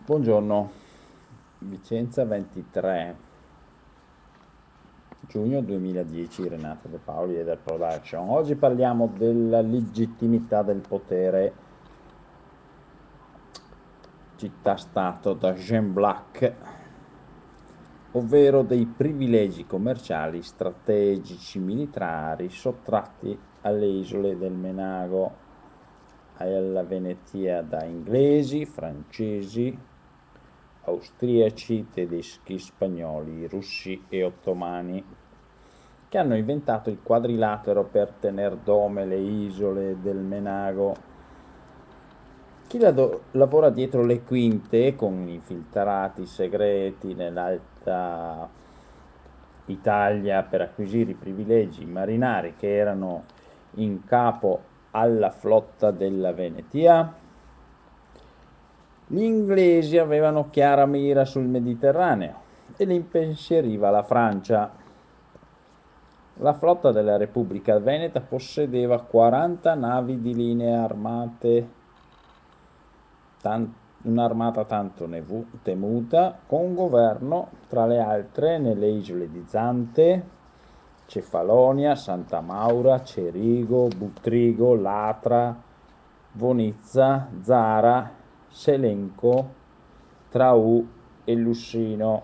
Buongiorno, Vicenza 23 giugno 2010, Renato De Paoli e del Production. Oggi parliamo della legittimità del potere, città-stato da Jean Black, ovvero dei privilegi commerciali, strategici, militari sottratti alle isole del Menago e alla Venezia da inglesi, francesi, austriaci, tedeschi, spagnoli, russi e ottomani, che hanno inventato il quadrilatero per tener dome le isole del Menago. Chi lavora dietro le quinte con infiltrati segreti nell'Alta Italia per acquisire i privilegi marinari che erano in capo alla flotta della Venetia? Gli inglesi avevano chiara mira sul Mediterraneo e li impensieriva la Francia. La flotta della Repubblica Veneta possedeva 40 navi di linea armate, un'armata tanto temuta, con governo, tra le altre, nelle isole di Zante, Cefalonia, Santa Maura, Cerigo, Butrigo, Latra, Vonizza, Zara, Selenco, Traù e Lussino.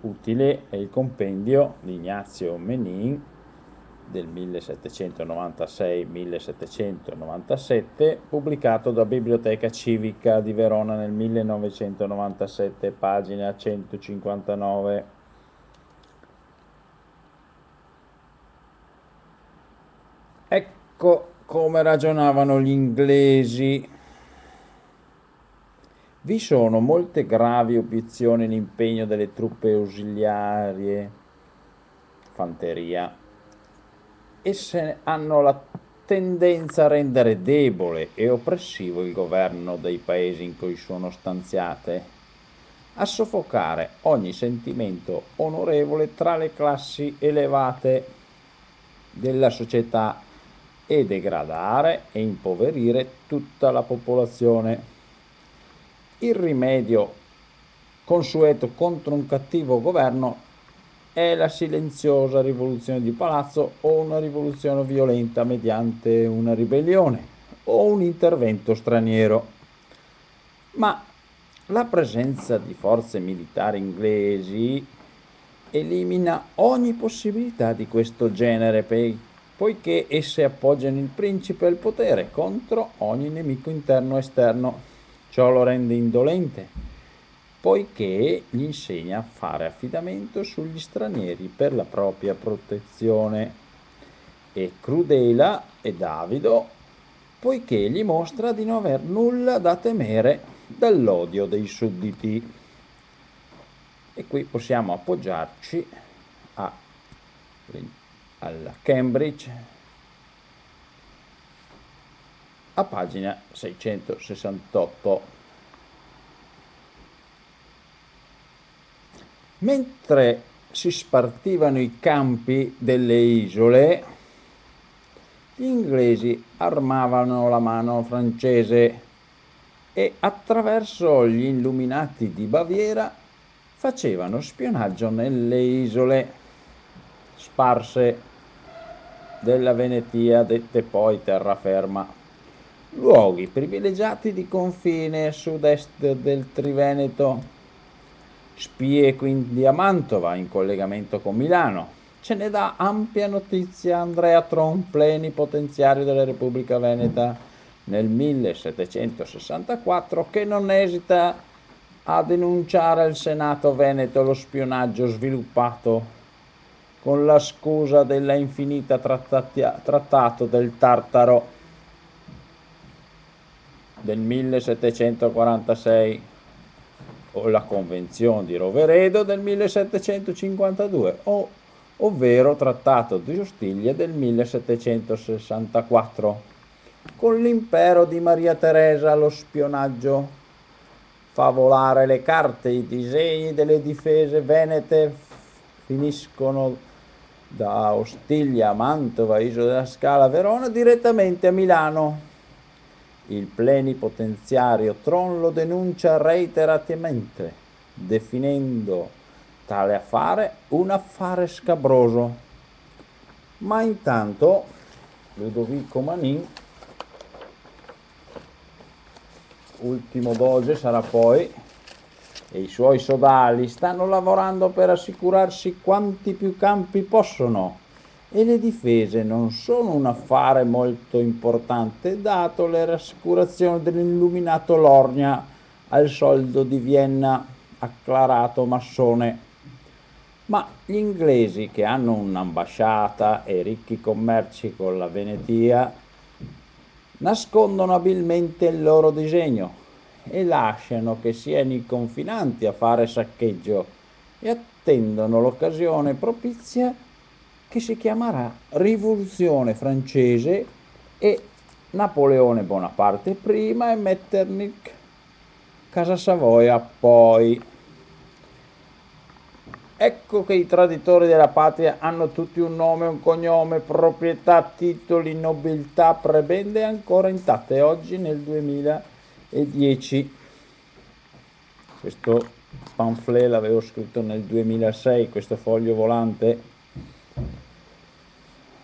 Utile è il compendio di Ignazio Menin del 1796-1797, pubblicato da Biblioteca Civica di Verona nel 1997, pagina 159. Ecco come ragionavano gli inglesi. Vi sono molte gravi obiezioni all'impegno delle truppe ausiliarie, fanteria. Esse hanno la tendenza a rendere debole e oppressivo il governo dei paesi in cui sono stanziate, a soffocare ogni sentimento onorevole tra le classi elevate della società e degradare e impoverire tutta la popolazione. Il rimedio consueto contro un cattivo governo è la silenziosa rivoluzione di palazzo o una rivoluzione violenta mediante una ribellione o un intervento straniero. Ma la presenza di forze militari inglesi elimina ogni possibilità di questo genere, poiché esse appoggiano il principe al potere contro ogni nemico interno o esterno. Ciò lo rende indolente, poiché gli insegna a fare affidamento sugli stranieri per la propria protezione, e crudela ed avido, poiché gli mostra di non aver nulla da temere dall'odio dei sudditi. E qui possiamo appoggiarci alla Cambridge, a pagina 668. Mentre si spartivano i campi delle isole, gli inglesi armavano la mano francese e attraverso gli illuminati di Baviera facevano spionaggio nelle isole sparse della Venetia, dette poi terraferma, luoghi privilegiati di confine a sud-est del Triveneto. Spie quindi a Mantova, in collegamento con Milano. Ce ne dà ampia notizia Andrea Tron, plenipotenziario della Repubblica Veneta nel 1764, che non esita a denunciare al Senato veneto lo spionaggio sviluppato con la scusa della infinita trattato del Tartaro del 1746 o la Convenzione di Roveredo del 1752, ovvero Trattato di Ostiglia del 1764, con l'impero di Maria Teresa allo spionaggio. Fa volare le carte, i disegni delle difese venete finiscono da Ostiglia, Mantova, Isola della Scala, Verona, direttamente a Milano. Il plenipotenziario Tron lo denuncia reiteratamente, definendo tale affare un affare scabroso. Ma intanto Ludovico Manin, ultimo doge sarà poi, e i suoi sodali stanno lavorando per assicurarsi quanti più campi possono, e le difese non sono un affare molto importante, dato le rassicurazioni dell'illuminato Lorgna al soldo di Vienna, acclarato massone. Ma gli inglesi, che hanno un'ambasciata e ricchi commerci con la Venetia, nascondono abilmente il loro disegno e lasciano che siano i confinanti a fare saccheggio e attendono l'occasione propizia che si chiamerà Rivoluzione francese e Napoleone Bonaparte prima e Metternich Casa Savoia poi. Ecco che i traditori della patria hanno tutti un nome, un cognome, proprietà, titoli, nobiltà, prebende ancora intatte oggi nel 2010. Questo pamphlet l'avevo scritto nel 2006, questo foglio volante.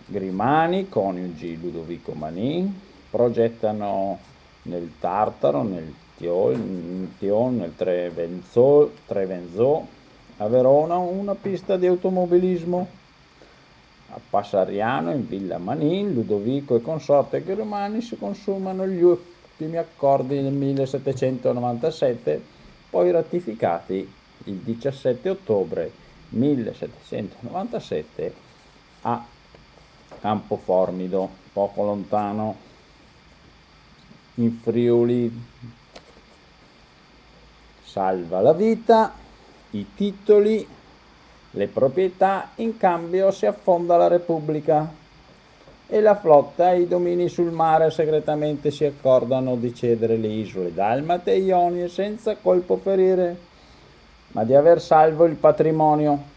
Grimani, coniugi Ludovico Manin, progettano nel Tartaro, nel Tion, nel Trevenzò, a Verona una pista di automobilismo. A Passariano, in Villa Manin, Ludovico e consorte Grimani si consumano gli ultimi accordi nel 1797, poi ratificati il 17 ottobre 1797 a Campoformido, poco lontano in Friuli. Salva la vita, i titoli, le proprietà, in cambio si affonda la Repubblica e la flotta e i domini sul mare segretamente si accordano di cedere le isole Dalmate e Ionie senza colpo ferire, ma di aver salvo il patrimonio.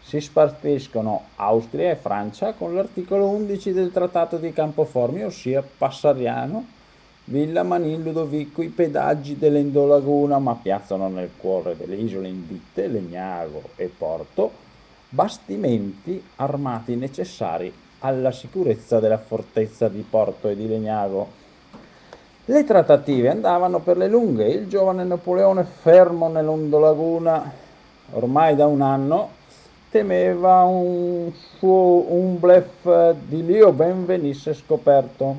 Si spartiscono Austria e Francia con l'articolo 11 del Trattato di Campoformio, ossia Passariano, Villa Manin, Ludovico, i pedaggi dell'Endolaguna, ma piazzano nel cuore delle isole Invitte, Legnago e Porto, bastimenti armati necessari alla sicurezza della fortezza di Porto e di Legnago. Le trattative andavano per le lunghe, il giovane Napoleone, fermo nell'Endolaguna ormai da un anno, temeva un bluff di Lioben venisse scoperto,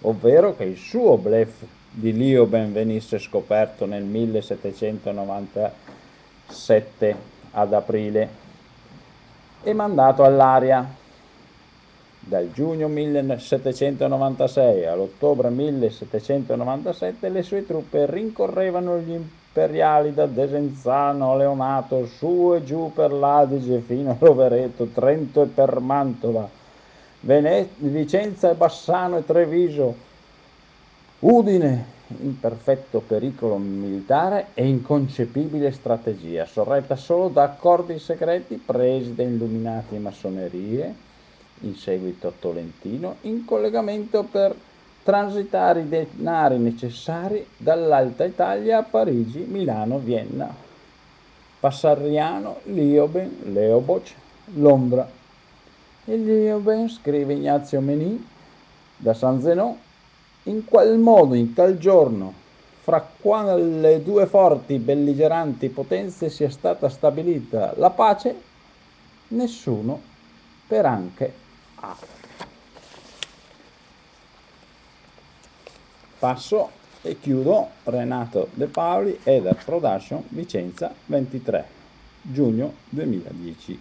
ovvero che il suo bluff di Lioben venisse scoperto nel 1797 ad aprile e mandato all'aria. Dal giugno 1796 all'ottobre 1797 le sue truppe rincorrevano gli imperiali da Desenzano a Leonato, su e giù per l'Adige fino a Rovereto, Trento e per Mantova, Vicenza e Bassano e Treviso, Udine in perfetto pericolo militare e inconcepibile strategia, sorretta solo da accordi segreti presi da illuminati massonerie, in seguito a Tolentino, in collegamento per transitare i denari necessari dall'Alta Italia a Parigi, Milano, Vienna, Passariano, Lioben, Leoboc, Londra. E Lioben, scrive Ignazio Menin da San Zenò, in qual modo in tal giorno fra quale due forti belligeranti potenze sia stata stabilita la pace, nessuno per anche Passo e chiudo. Renato De Paoli, Eder Production, Vicenza, 23 giugno 2010.